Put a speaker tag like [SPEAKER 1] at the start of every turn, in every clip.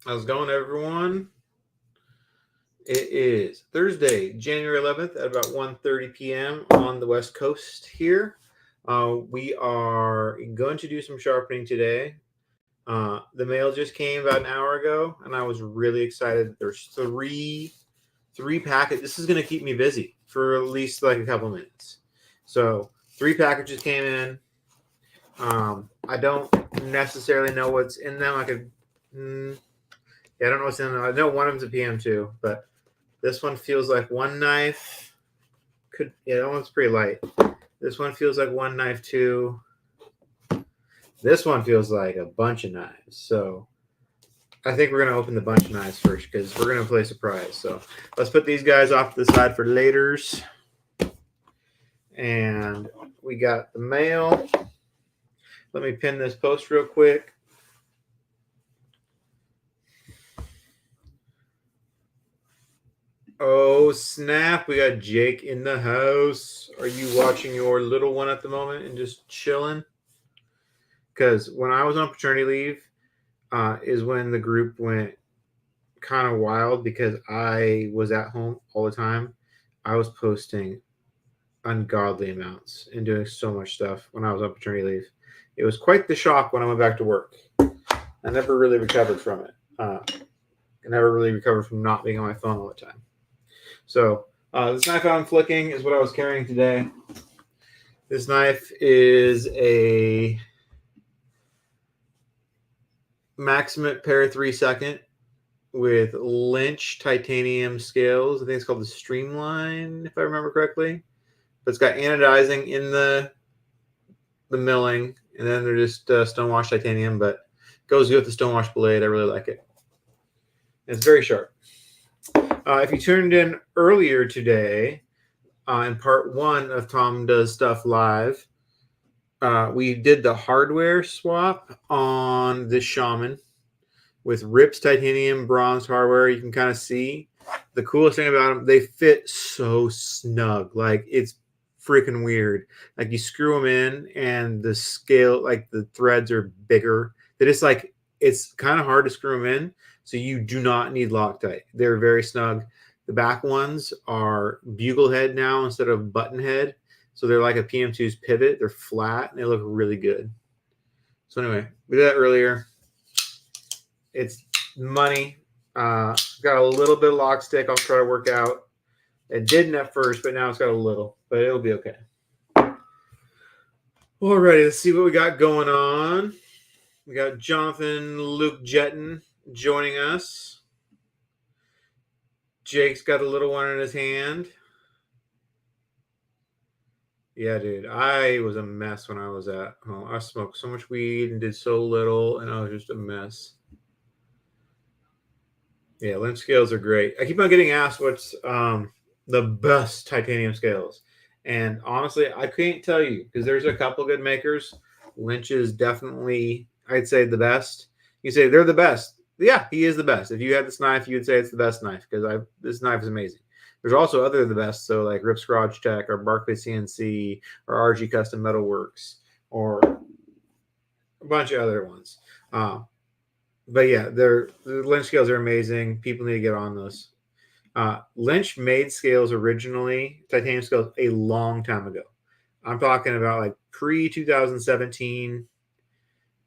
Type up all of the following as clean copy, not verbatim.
[SPEAKER 1] How's it going, everyone? It is Thursday, January 11th at about 1:30 p.m. on the West Coast here. We are going to do some sharpening today. The mail just came about an hour ago, and I was really excited. There's three packets. This is going to keep me busy for at least like a couple minutes. So 3 packages came in. I don't necessarily know what's in them. I don't know what's in them. I know one of them's a PM2, but this one feels like one knife. That one's pretty light. This one feels like one knife too. This one feels like a bunch of knives. So I think we're gonna open the bunch of knives first because we're gonna play surprise. So let's put these guys off to the side for laters. And we got the mail. Let me pin this post real quick. Oh, snap. We got Jake in the house. Are you watching your little one at the moment and just chilling? Because when I was on paternity leave is when the group went kind of wild because I was at home all the time. I was posting ungodly amounts and doing so much stuff when I was on paternity leave. It was quite the shock when I went back to work. I never really recovered from it. I never really recovered from not being on my phone all the time. So this knife I'm flicking is what I was carrying today. This knife is a Maximate Para 3 Second with Lynch titanium scales. I think it's called the Streamline, if I remember correctly. But it's got anodizing in the milling, and then they're just stonewash titanium, but goes good with the stonewash blade. I really like it. It's very sharp. If you tuned in earlier today, in part 1 of Tom Does Stuff Live, we did the hardware swap on this Shaman with Rips titanium bronze hardware. You can kind of see the coolest thing about them. They fit so snug. Like, it's freaking weird. Like, you screw them in and the scale, like the threads are bigger. They just like, it's kind of hard to screw them in. So you do not need Loctite. They're very snug. The back ones are bugle head now instead of button head. So they're like a PM2's pivot. They're flat and they look really good. So anyway, we did that earlier. It's money. Got a little bit of lock stick. I'll try to work out. It didn't at first, but now it's got a little. But it'll be okay. Alrighty, let's see what we got going on. We got Jonathan Luke Jetton joining us. Jake's got a little one in his hand. Yeah, dude, I was a mess when I was at home. I smoked so much weed and did so little, and I was just a mess. Yeah, Lynch scales are great. I keep on getting asked what's the best titanium scales. And honestly, I can't tell you because there's a couple good makers. Lynch is definitely, I'd say, the best. You say they're the best. Yeah, he is the best. If you had this knife, you would say it's the best knife because this knife is amazing. There's also other the best, so like Rips Garage Tech or Barclay CNC or RG Custom Metalworks or a bunch of other ones. But yeah, the Lynch scales are amazing. People need to get on those. Lynch made scales originally, titanium scales, a long time ago. I'm talking about like pre 2017,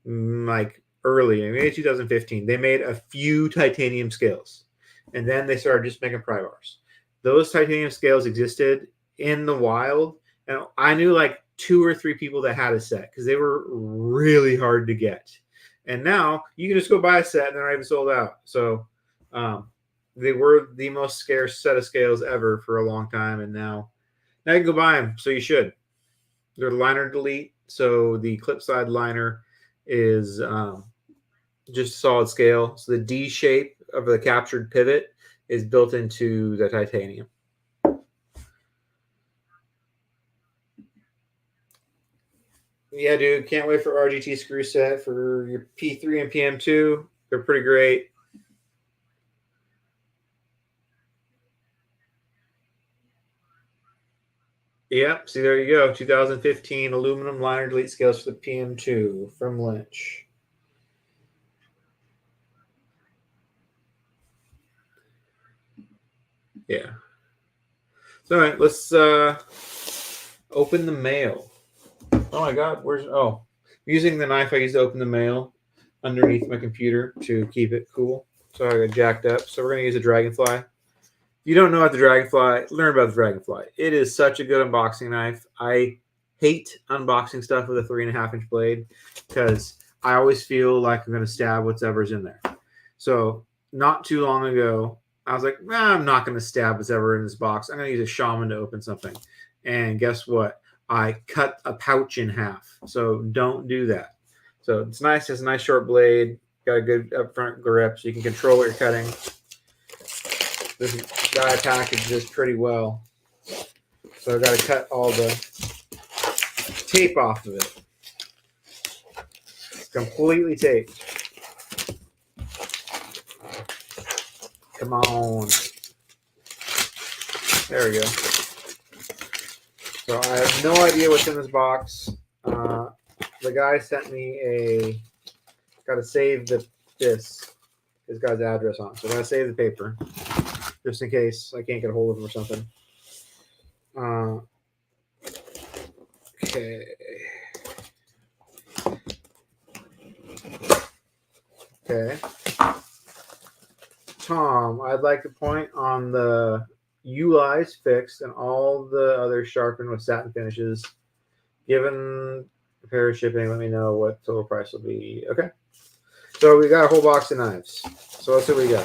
[SPEAKER 1] like early, maybe 2015. They made a few titanium scales, and then they started just making pry bars. Those titanium scales existed in the wild, and I knew like 2 or 3 people that had a set because they were really hard to get. And now you can just go buy a set and they're not even sold out. So they were the most scarce set of scales ever for a long time, and now you can go buy them. So you should. They're liner delete, so the clip side liner is just solid scale. So the D shape of the captured pivot is built into the titanium. Yeah, dude, can't wait for RGT screw set for your P3 and PM2. They're pretty great. Yep, see, there you go. 2015 aluminum liner delete scales for the PM2 from Lynch. Yeah. So all right, let's open the mail. Oh my God, where's I'm using the knife I used to open the mail underneath my computer to keep it cool. So I got jacked up. So we're gonna use a dragonfly. If you don't know about the dragonfly, learn about the dragonfly. It is such a good unboxing knife. I hate unboxing stuff with a 3.5-inch blade because I always feel like I'm gonna stab whatever's in there. So not too long ago, I was like, I'm not going to stab whatever in this box. I'm going to use a shaman to open something. And guess what? I cut a pouch in half. So don't do that. So it's nice. It's a nice short blade. Got a good upfront grip so you can control what you're cutting. This guy packaged this pretty well. So I've got to cut all the tape off of it. It's completely taped. Come on. There we go. So I have no idea what's in this box. The guy sent me got to save this. This guy's address on. So I got to save the paper just in case I can't get a hold of him or something. Okay. Okay. Tom, I'd like to point on the UIs fixed and all the other sharpened with satin finishes. Given the pair of shipping, let me know what total price will be. Okay. So we got a whole box of knives. So let's see what we got.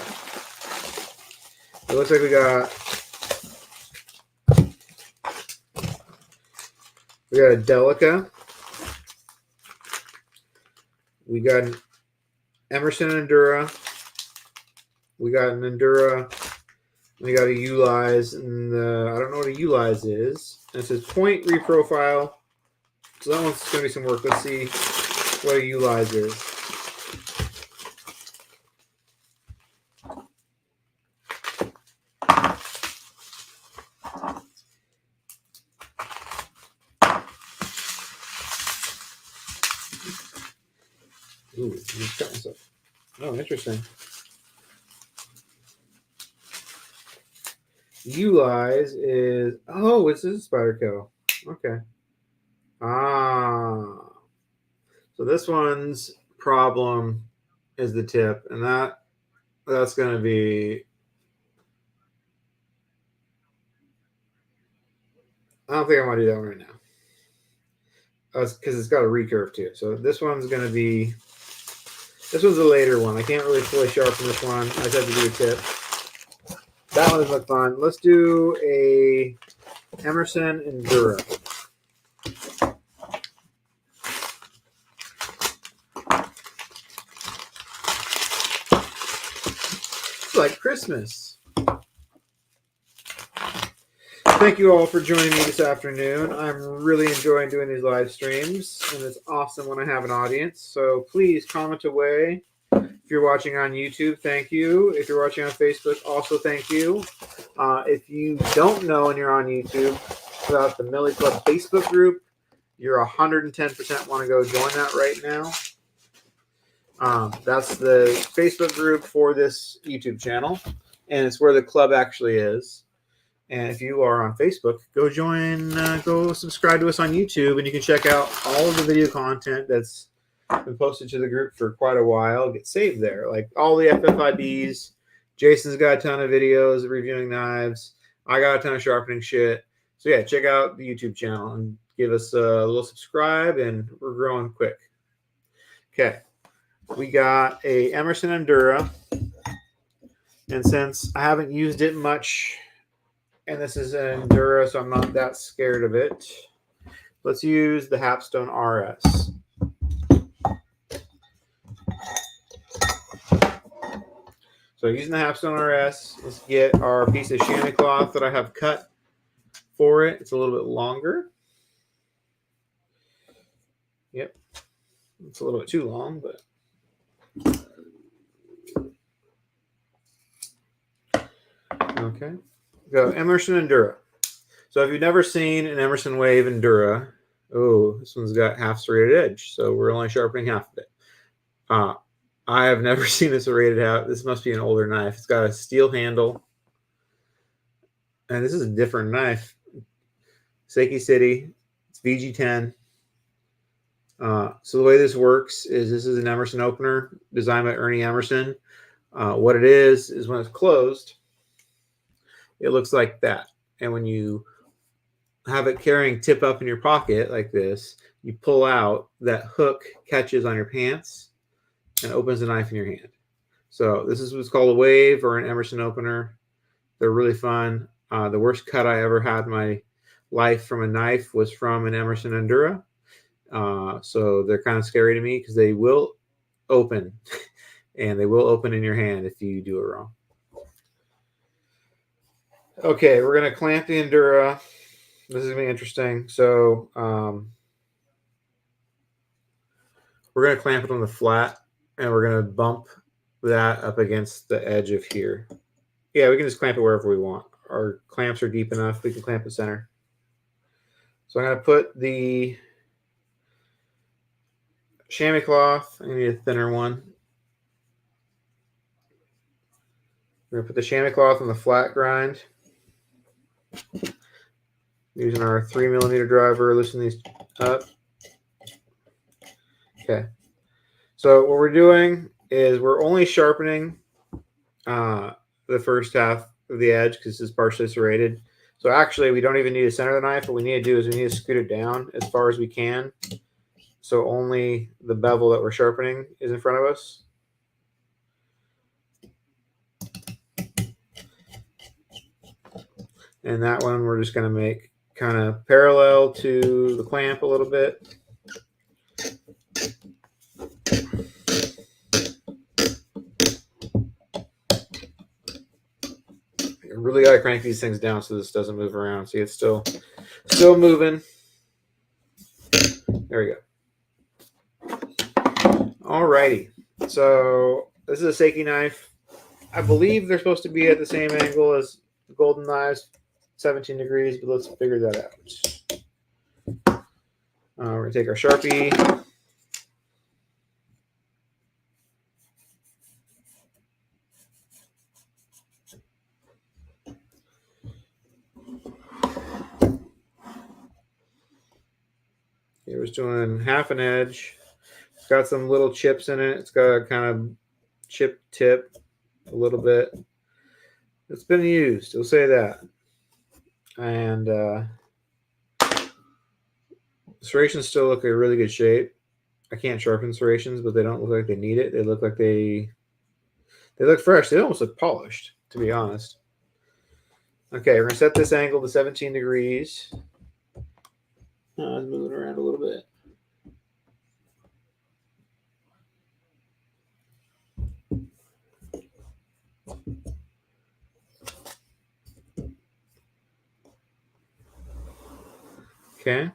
[SPEAKER 1] It looks like we got a Delica. We got an Emerson Endura. We got an Endura. We got a Ulize, and I don't know what a Ulize is. And it says point reprofile. So that one's going to be some work. Let's see what a Ulize is. Ooh, I just cut myself. Oh, interesting. Ulize is it's a Spyderco. Okay. So this one's problem is the tip, and that's going to be. I don't think I want to do that one right now. Because it's got a recurve too. So this one's going to be. This one's a later one. I can't really fully sharpen this one. I just have to do a tip. That one doesn't look fun. Let's do a Emerson Endura. It's like Christmas. Thank you all for joining me this afternoon. I'm really enjoying doing these live streams, and it's awesome when I have an audience. So please comment away. If you're watching on YouTube, thank you. If you're watching on Facebook, also thank you. If you don't know and you're on YouTube about the Millie Club Facebook group, you're 110% want to go join that right now. That's the Facebook group for this YouTube channel, and it's where the club actually is. And if you are on Facebook, go join, go subscribe to us on YouTube, and you can check out all of the video content that's been posted to the group for quite a while. Get saved there, like all the FFIDs. Jason's got a ton of videos of reviewing knives. I got a ton of sharpening shit. So yeah, check out the YouTube channel and give us a little subscribe, and we're growing quick. Okay, we got a Emerson Endura, and since I haven't used it much, and this is an Endura, so I'm not that scared of it, let's use the Hapstone RS. So using the Hapstone RS, let's get our piece of chamois cloth that I have cut for it. It's a little bit longer. Yep. It's a little bit too long, but. Okay. Go Emerson Endura. So if you've never seen an Emerson Wave Endura, this one's got half serrated edge. So we're only sharpening half of it. I have never seen this serrated half. This must be an older knife. It's got a steel handle. And this is a different knife. Seiki City. It's VG10. So the way this works is this is an Emerson opener designed by Ernie Emerson. What it is when it's closed, it looks like that. And when you have it carrying tip up in your pocket like this, you pull out, that hook catches on your pants and opens the knife in your hand. So this is what's called a wave or an Emerson opener. They're really fun. The worst cut I ever had in my life from a knife was from an Emerson Endura. So they're kind of scary to me because they will open and they will open in your hand if you do it wrong. Okay, we're going to clamp the Endura. This is going to be interesting. So we're going to clamp it on the flat and we're going to bump that up against the edge of here. Yeah, we can just clamp it wherever we want. Our clamps are deep enough. We can clamp it center. So I'm going to put the chamois cloth. I need a thinner one. We're going to put the chamois cloth on the flat grind. Using our 3mm driver, loosen these up. Okay. So what we're doing is we're only sharpening the first half of the edge because it's partially serrated. So actually, we don't even need to center the knife. What we need to do is we need to scoot it down as far as we can. So only the bevel that we're sharpening is in front of us. And that one we're just going to make kind of parallel to the clamp a little bit. You really got to crank these things down so this doesn't move around. See, it's still moving. There we go. Alrighty. So this is a Seiki knife. I believe they're supposed to be at the same angle as the golden knives, 17 degrees, but let's figure that out. We're going to take our Sharpie. It was doing half an edge. It's got some little chips in it. It's got a kind of chip tip a little bit. It's been used, we'll say that. And serrations still look in really good shape. I can't sharpen serrations, but they don't look like they need it. They look like they look fresh. They almost look polished, to be honest. Okay, we're going to set this angle to 17 degrees. Let's move it around a little bit. Okay.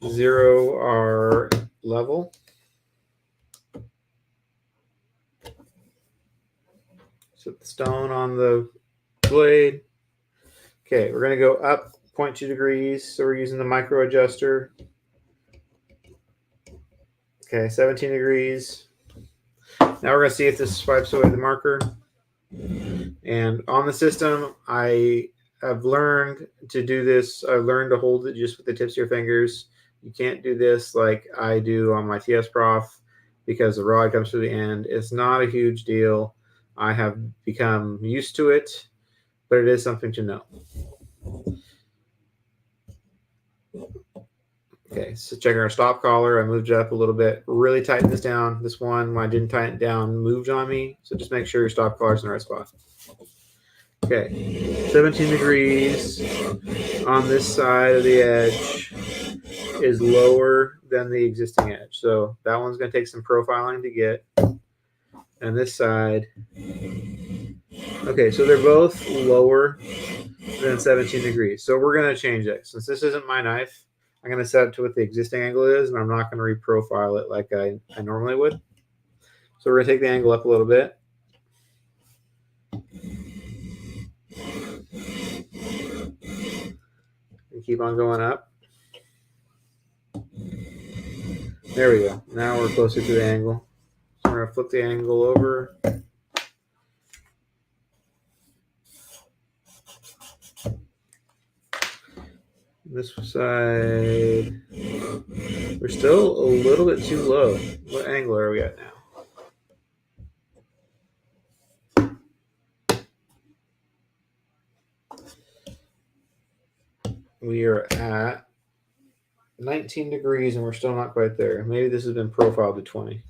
[SPEAKER 1] 0 our level. Set the stone on the blade. Okay, we're going to go up 0.2 degrees. So we're using the micro adjuster. Okay, 17 degrees. Now we're going to see if this swipes away the marker. And on the system, I have learned to do this. I've learned to hold it just with the tips of your fingers. You can't do this like I do on my TS Prof because the rod comes to the end. It's not a huge deal. I have become used to it, but it is something to know. Okay, so checking our stop collar. I moved it up a little bit. Really tighten this down. This one, when I didn't tighten it down, moved on me. So just make sure your stop collar is in the right spot. Okay, 17 degrees on this side of the edge is lower than the existing edge. So that one's going to take some profiling to get. And this side, okay, so they're both lower than 17 degrees. So we're going to change that. Since this isn't my knife, I'm going to set it to what the existing angle is, and I'm not going to reprofile it like I normally would. So we're going to take the angle up a little bit. And keep on going up. There we go. Now we're closer to the angle. So we're going to flip the angle over. This side, we're still a little bit too low. What angle are we at now? We are at 19 degrees and we're still not quite there. Maybe this has been profiled to 20.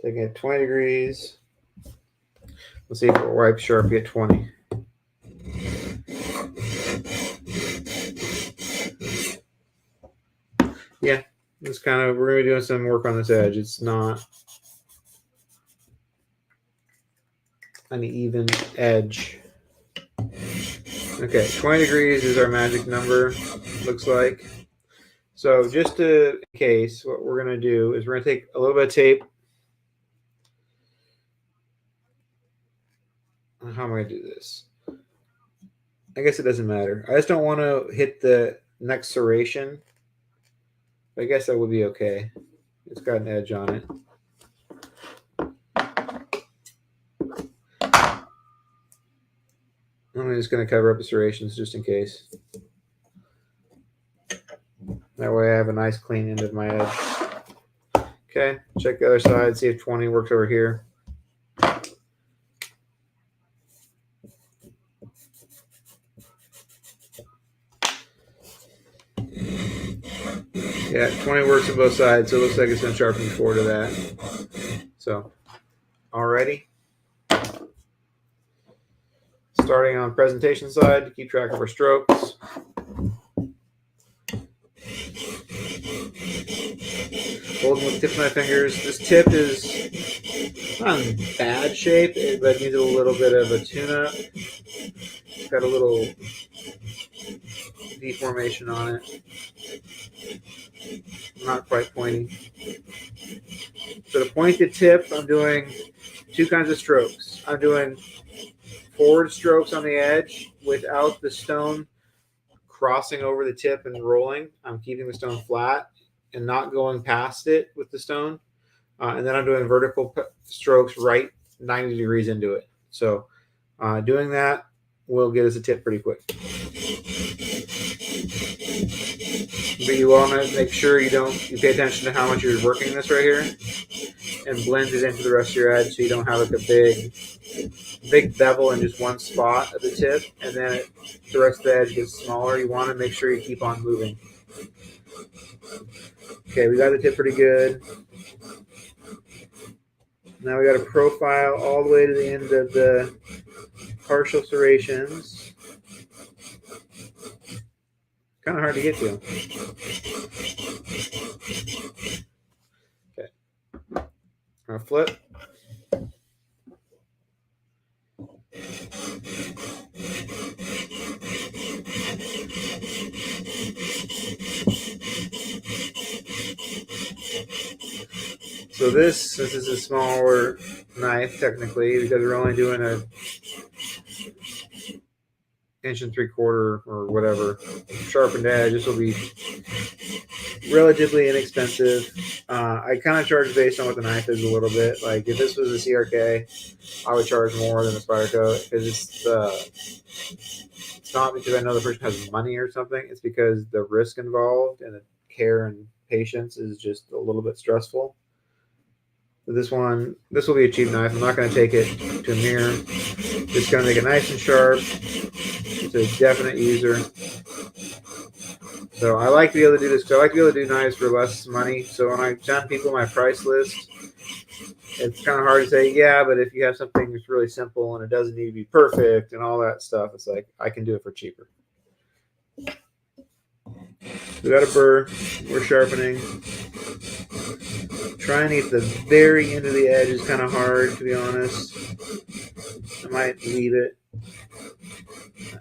[SPEAKER 1] Taking it 20 degrees. Let's see if it wipes Sharpie at 20. Yeah, it's kind of, we're going to be doing some work on this edge. It's not an even edge. Okay, 20 degrees is our magic number, looks like. So just to, in case, what we're going to do is we're going to take a little bit of tape. How am I going to do this? I guess it doesn't matter. I just don't want to hit the next serration. I guess that would be okay. It's got an edge on it. I'm just going to cover up the serrations just in case. That way I have a nice clean end of my edge. Okay, check the other side, see if 20 works over here. Yeah, 20 works on both sides, so it looks like it's going to sharpen forward to that. So, alrighty. Starting on presentation side to keep track of our strokes. Holding with the tips of my fingers. This tip is not in bad shape, but needs a little bit of a tune-up. It's got a little deformation on it. Not quite pointy. So to point the tip, I'm doing two kinds of strokes. I'm doing forward strokes on the edge without the stone crossing over the tip and rolling. I'm keeping the stone flat and not going past it with the stone. And then I'm doing vertical strokes right 90 degrees into it. So doing that will get us a tip pretty quick. But you want to make sure you pay attention to how much you're working this right here and blend it into the rest of your edge so you don't have like a big bevel in just one spot at the tip, and then the rest of the edge gets smaller. You want to make sure you keep on moving. Okay, we got the tip pretty good. Now we got to profile all the way to the end of the partial serrations. Kind of hard to get to. Okay. I'll flip. So this is a smaller knife technically because we're only doing a 1 3/4 or whatever sharpened edge. This will be relatively inexpensive. I kind of charge based on what the knife is a little bit. Like if this was a CRK, I would charge more than a Spyderco because it's not because I know the person has money or something. It's because the risk involved and the care and patience is just a little bit stressful. This will be a cheap knife. I'm not going to take it to a mirror. Just going to make it nice and sharp. It's a definite user. So I like to be able to do this because I like to be able to do knives for less money. So when I send people my price list, it's kind of hard to say, yeah, but if you have something that's really simple and it doesn't need to be perfect and all that stuff, it's like I can do it for cheaper. We got a burr. We're sharpening. Trying to get the very end of the edge is kind of hard, to be honest. I might leave it.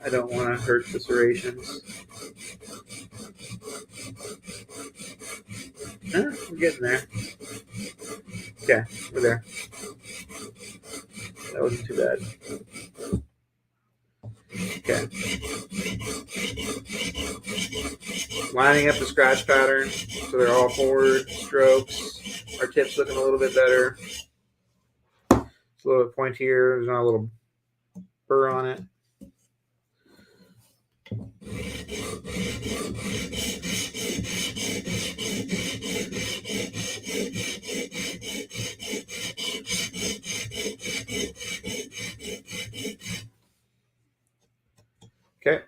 [SPEAKER 1] I don't want to hurt the serrations. We're getting there. Okay, we're there. That wasn't too bad. Okay. Lining up the scratch pattern so they're all forward strokes. Our tip's looking a little bit better. It's a little bit pointier. There's not a little burr on it. Okay.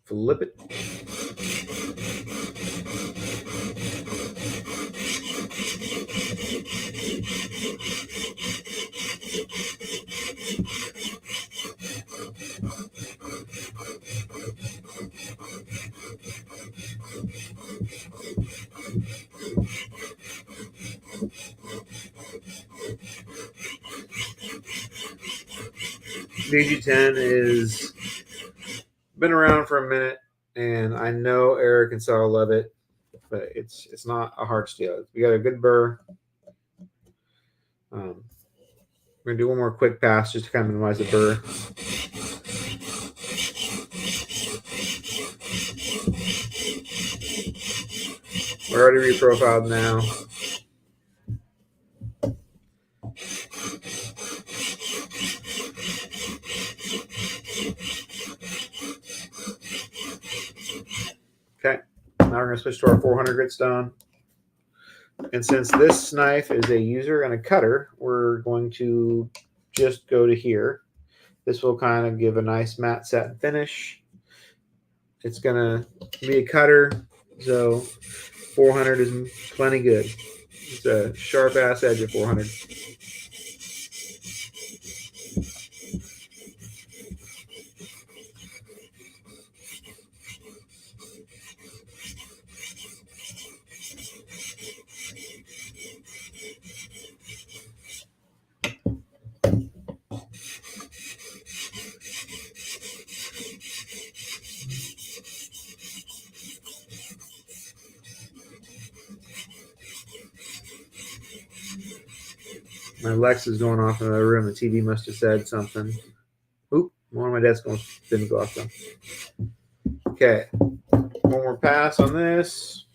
[SPEAKER 1] Flip it. VG10 is been around for a minute, and I know Eric and Sal love it, but it's not a hard steel. We got a good burr. We're gonna do one more quick pass just to kind of minimize the burr. We're already reprofiled now. Okay, now we're going to switch to our 400 grit stone. And since this knife is a user and a cutter, we're going to just go to here. This will kind of give a nice matte satin finish. It's going to be a cutter, so 400 is plenty good. It's a sharp ass edge of 400. My Lex is going off in another room. The TV must have said something. Oop, one of my desk didn't go off though. Okay, one more pass on this.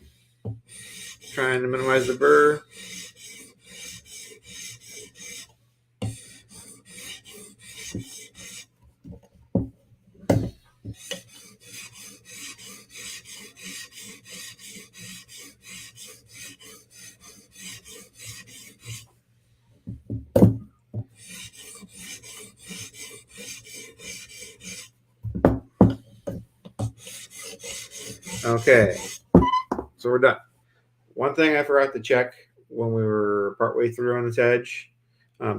[SPEAKER 1] Trying to minimize the burr. Okay, so we're done. One thing I forgot to check when we were partway through on this edge,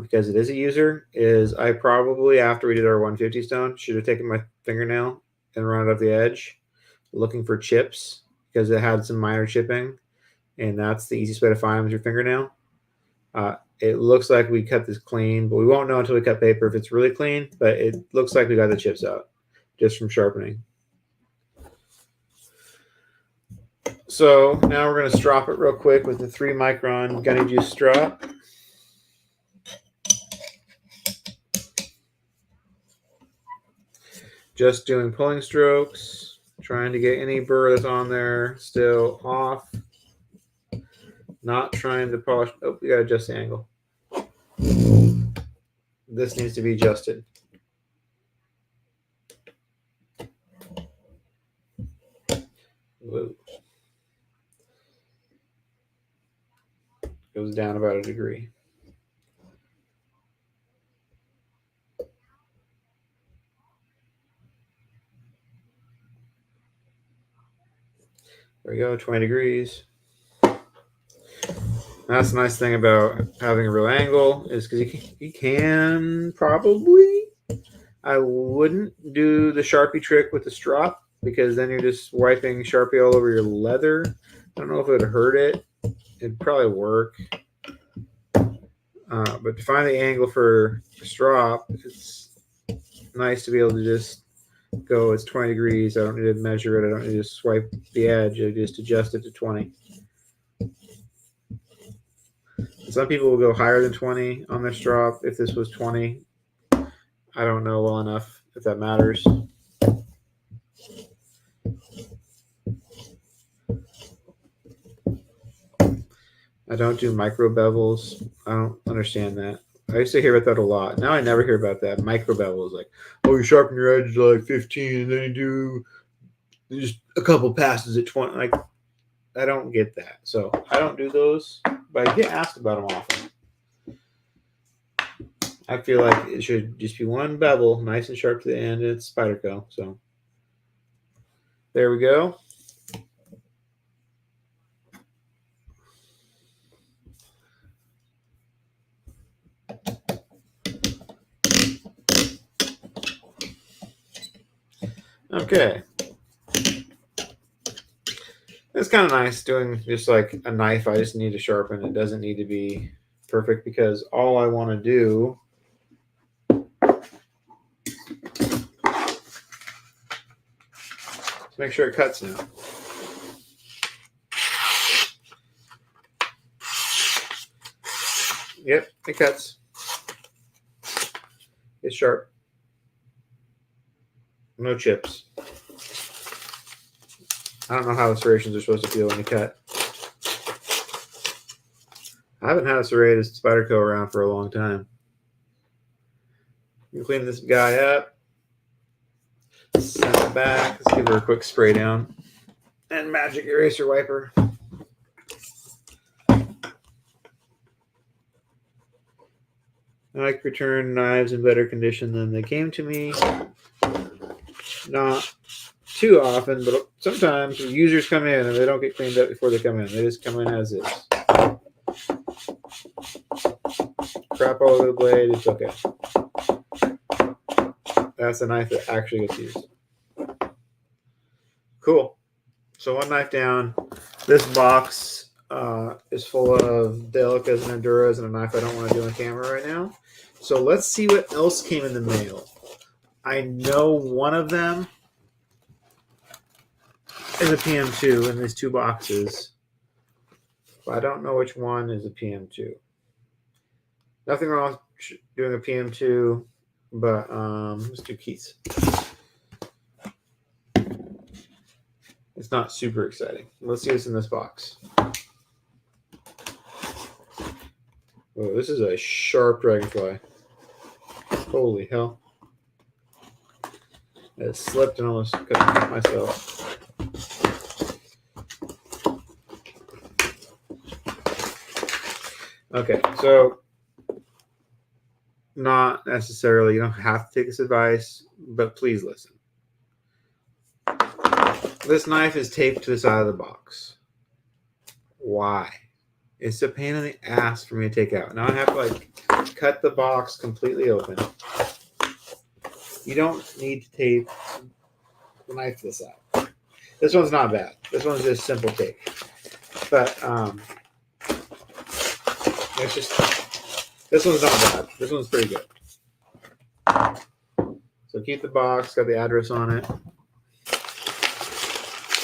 [SPEAKER 1] because it is a user, is I probably, after we did our 150 stone, should have taken my fingernail and run it up the edge, looking for chips, because it had some minor chipping, and that's the easiest way to find them with your fingernail. It looks like we cut this clean, but we won't know until we cut paper if it's really clean, but it looks like we got the chips out just from sharpening. So now we're going to strop it real quick with the 3 micron gunny juice strop. Just doing pulling strokes, trying to get any burr that's on there still off. Not trying to polish. Oh, we got to adjust the angle. This needs to be adjusted. Whoa. Goes down about a degree. There we go, 20 degrees. That's the nice thing about having a real angle, is because you can probably, I wouldn't do the Sharpie trick with the strop, because then you're just wiping Sharpie all over your leather. I don't know if it would hurt it. It'd probably work. But to find the angle for the strop, it's nice to be able to just go, it's 20 degrees. I don't need to measure it. I don't need to swipe the edge. I just adjust it to 20. Some people will go higher than 20 on their strop. If this was 20, I don't know well enough if that matters. I don't do micro bevels. I don't understand that. I used to hear about that a lot. Now I never hear about that. Micro bevels, like, oh, you sharpen your edge to like 15, and then you do just a couple passes at 20. Like, I don't get that. So I don't do those, but I get asked about them often. I feel like it should just be one bevel, nice and sharp to the end, and it's Spyderco. So there we go. Okay. It's kind of nice doing just like a knife. I just need to sharpen. It doesn't need to be perfect because all I want to do is make sure it cuts now. Yep, it cuts. It's sharp. No chips. I don't know how the serrations are supposed to feel when you cut. I haven't had a serrated Spyderco around for a long time. You can clean this guy up. Send it back. Let's give her a quick spray down. And magic eraser wiper. I like to return knives in better condition than they came to me. Not too often, but sometimes users come in and they don't get cleaned up before they come in. They just come in as is. Crap all over the blade, it's okay. That's a knife that actually gets used. Cool. So one knife down. This box is full of Delicas and Enduras and a knife I don't want to do on camera right now. So let's see what else came in the mail. I know one of them is a PM2 in these two boxes, but I don't know which one is a PM2. Nothing wrong with doing a PM2, but let's do Keith's. It's not super exciting. Let's see what's in this box. Oh, this is a sharp dragonfly. Holy hell. I slipped and almost cut myself. Okay, so not necessarily, you don't have to take this advice, but please listen. This knife is taped to the side of the box. Why? It's a pain in the ass for me to take out. Now I have to like cut the box completely open. You don't need to tape the knife to the side. This one's not bad. This one's just simple tape. But it's just, this one's not bad. This one's pretty good. So keep the box, got the address on it.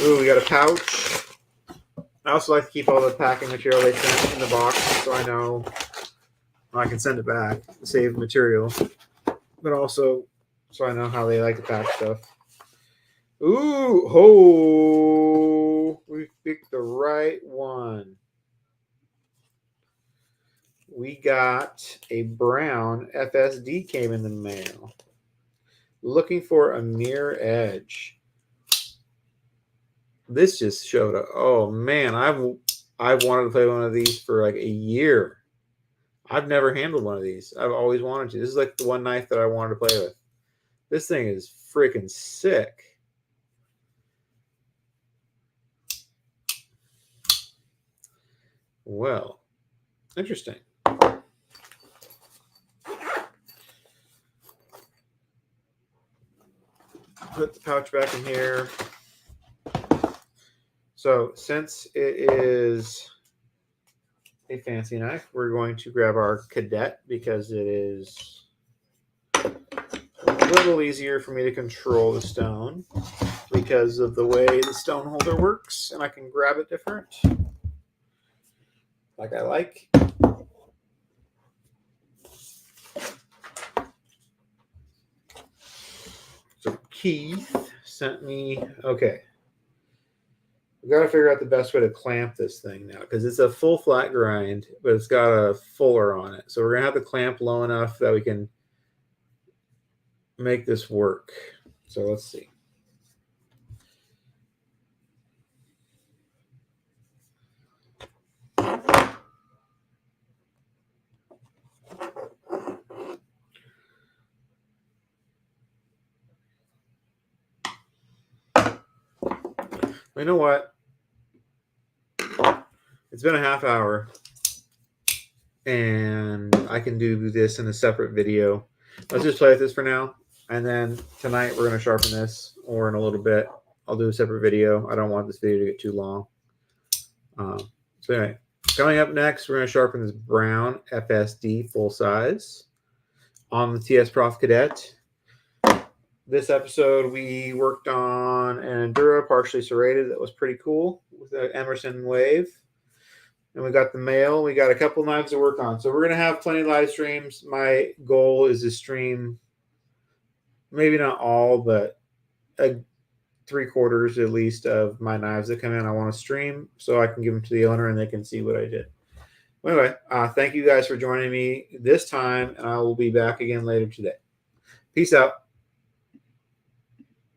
[SPEAKER 1] Ooh, we got a pouch. I also like to keep all the packing material they send in the box so I know I can send it back, save material, but also so I know how they like to pack stuff. Ooh, ho! We picked the right one. We got a brown FSD came in the mail. Looking for a mirror edge. This just showed up. Oh man, I've wanted to play one of these for like a year. I've never handled one of these. I've always wanted to. This is like the one knife that I wanted to play with. This thing is freaking sick. Well, interesting. Put the pouch back in here. So since it is a fancy knife, we're going to grab our Cadet because it is a little easier for me to control the stone because of the way the stone holder works, and I can grab it different, like I like. So Keith sent me, okay, We got to figure out the best way to clamp this thing now, because it's a full flat grind, but it's got a fuller on it. So we're going to have to clamp low enough that we can make this work. So let's see. You know what? It's been a half hour, and I can do this in a separate video. Let's just play with this for now, and then tonight we're going to sharpen this, or in a little bit I'll do a separate video. I don't want this video to get too long. So anyway, coming up next, we're going to sharpen this brown FSD full size on the TS Prof Cadet. This episode, we worked on an Endura partially serrated that was pretty cool with an Emerson wave. And we got the male. We got a couple knives to work on. So we're going to have plenty of live streams. My goal is to stream, maybe not all, but 3/4 at least of my knives that come in. I want to stream so I can give them to the owner and they can see what I did. Anyway, thank you guys for joining me this time, and I will be back again later today. Peace out.